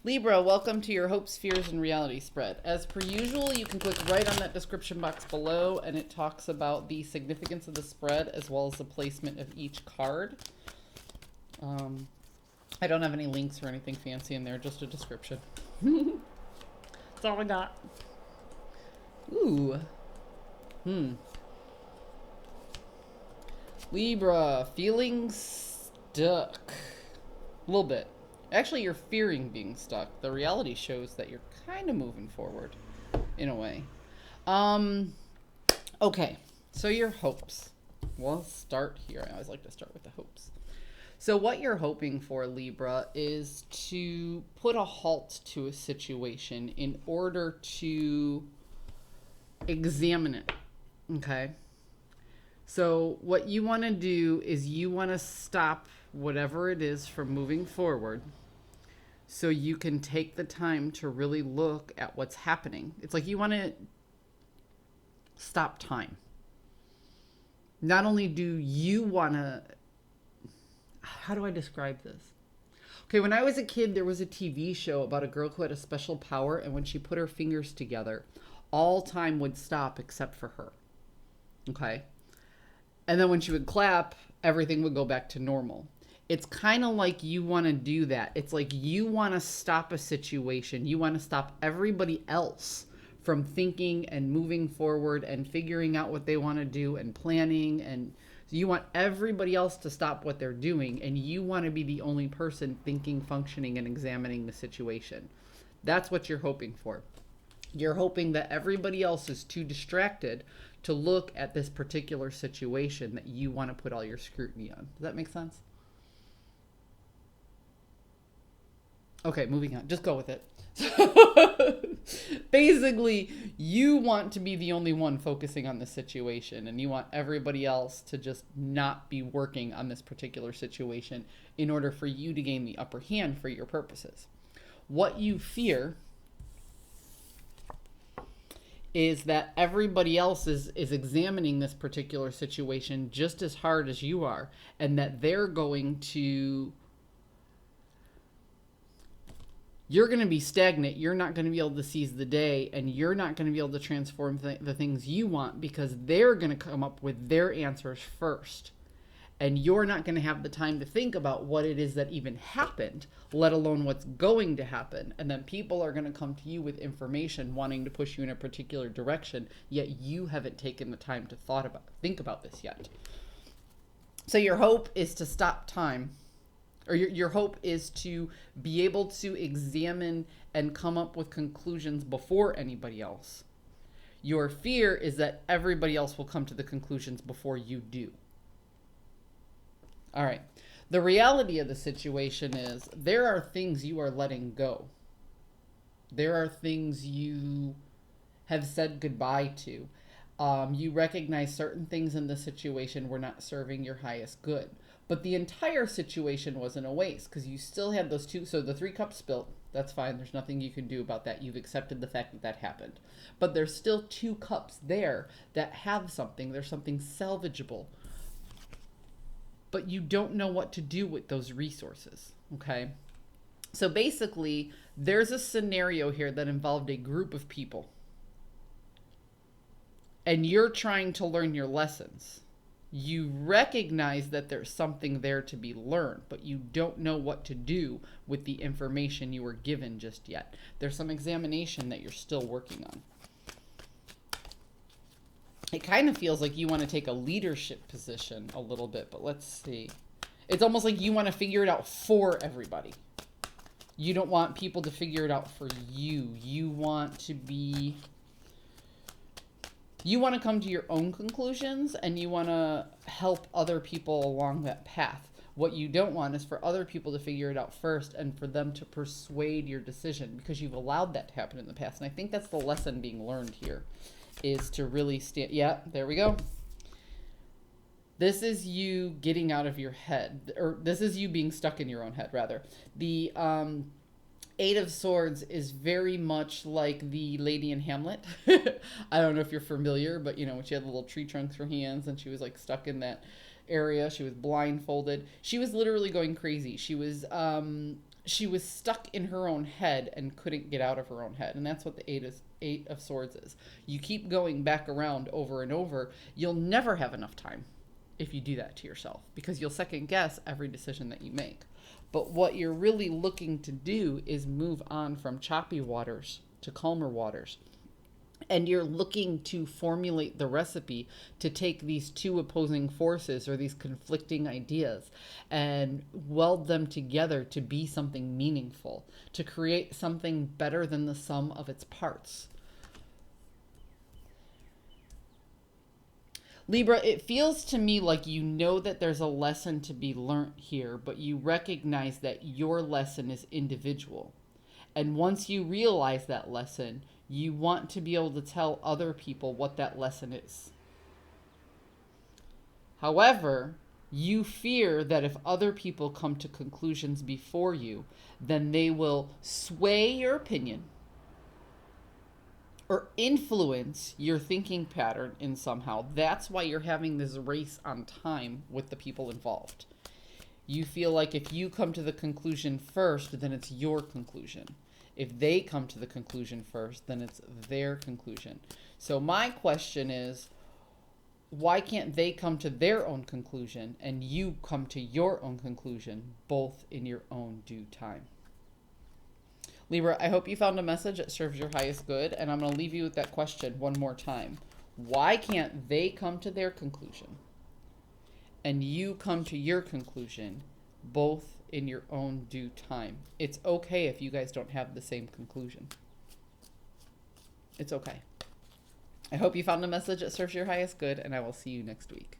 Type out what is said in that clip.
Libra, welcome to your hopes, fears, and reality spread. As per usual, you can click right on that description box below, and it talks about the significance of the spread as well as the placement of each card. I don't have any links or anything fancy in there, just a description. That's all I got. Ooh. Libra, feeling stuck. A little bit. Actually, you're fearing being stuck. The reality shows that you're kind of moving forward, in a way. Okay, so your hopes. We'll start here. I always like to start with the hopes. So what you're hoping for, Libra, is to put a halt to a situation in order to examine it, okay? So what you want to do is you want to stop whatever it is from moving forward so you can take the time to really look at what's happening. It's like you want to stop time. Not only do you want to... How do I describe this? Okay, when I was a kid, there was a TV show about a girl who had a special power, and when she put her fingers together, all time would stop except for her. Okay? And then when she would clap, everything would go back to normal. It's kind of like you want to do that. It's like you want to stop a situation. You want to stop everybody else from thinking and moving forward and figuring out what they want to do and planning. And you want everybody else to stop what they're doing. And you want to be the only person thinking, functioning, and examining the situation. That's what you're hoping for. You're hoping that everybody else is too distracted to look at this particular situation that you want to put all your scrutiny on. Does that make sense? Okay, moving on. Just go with it. Basically, you want to be the only one focusing on the situation, and you want everybody else to just not be working on this particular situation in order for you to gain the upper hand for your purposes. What you fear is that everybody else is examining this particular situation just as hard as you are, and that they're going to... You're going to be stagnant. You're not going to be able to seize the day, and you're not going to be able to transform the things you want because they're going to come up with their answers first. And you're not going to have the time to think about what it is that even happened, let alone what's going to happen. And then people are going to come to you with information wanting to push you in a particular direction, yet you haven't taken the time to think about this yet. So your hope is to stop time. Or your hope is to be able to examine and come up with conclusions before anybody else. Your fear is that everybody else will come to the conclusions before you do. All right. The reality of the situation is there are things you are letting go. There are things you have said goodbye to. You recognize certain things in the situation were not serving your highest good. But the entire situation wasn't a waste because you still had those two. So the 3 cups spilt. That's fine. There's nothing you can do about that. You've accepted the fact that that happened. But there's still 2 cups there that have something. There's something salvageable. But you don't know what to do with those resources. Okay? So basically, there's a scenario here that involved a group of people. And you're trying to learn your lessons. You recognize that there's something there to be learned, but you don't know what to do with the information you were given just yet. There's some examination that you're still working on. It kind of feels like you want to take a leadership position a little bit, but let's see. It's almost like you want to figure it out for everybody. You don't want people to figure it out for you. You want to be... You want to come to your own conclusions, and you want to help other people along that path. What you don't want is for other people to figure it out first and for them to persuade your decision, because you've allowed that to happen in the past. And I think that's the lesson being learned here, is to really stand... Yeah, there we go. This is you getting out of your head, or this is you being stuck in your own head, rather. The 8 of Swords is very much like the lady in Hamlet. I don't know if you're familiar, but you know, when she had the little tree trunks for hands and she was like stuck in that area, she was blindfolded. She was literally going crazy. She was she was stuck in her own head and couldn't get out of her own head. And that's what the Eight of Swords is. You keep going back around over and over. You'll never have enough time if you do that to yourself, because you'll second guess every decision that you make. But what you're really looking to do is move on from choppy waters to calmer waters. And you're looking to formulate the recipe to take these two opposing forces or these conflicting ideas and weld them together to be something meaningful, to create something better than the sum of its parts. Libra, it feels to me like you know that there's a lesson to be learned here, but you recognize that your lesson is individual. And once you realize that lesson, you want to be able to tell other people what that lesson is. However, you fear that if other people come to conclusions before you, then they will sway your opinion or influence your thinking pattern in somehow. That's why you're having this race on time with the people involved. You feel like if you come to the conclusion first, then it's your conclusion. If they come to the conclusion first, then it's their conclusion. So my question is, why can't they come to their own conclusion and you come to your own conclusion, both in your own due time? Libra, I hope you found a message that serves your highest good, and I'm going to leave you with that question one more time. Why can't they come to their conclusion and you come to your conclusion, both in your own due time? It's okay if you guys don't have the same conclusion. It's okay. I hope you found a message that serves your highest good, and I will see you next week.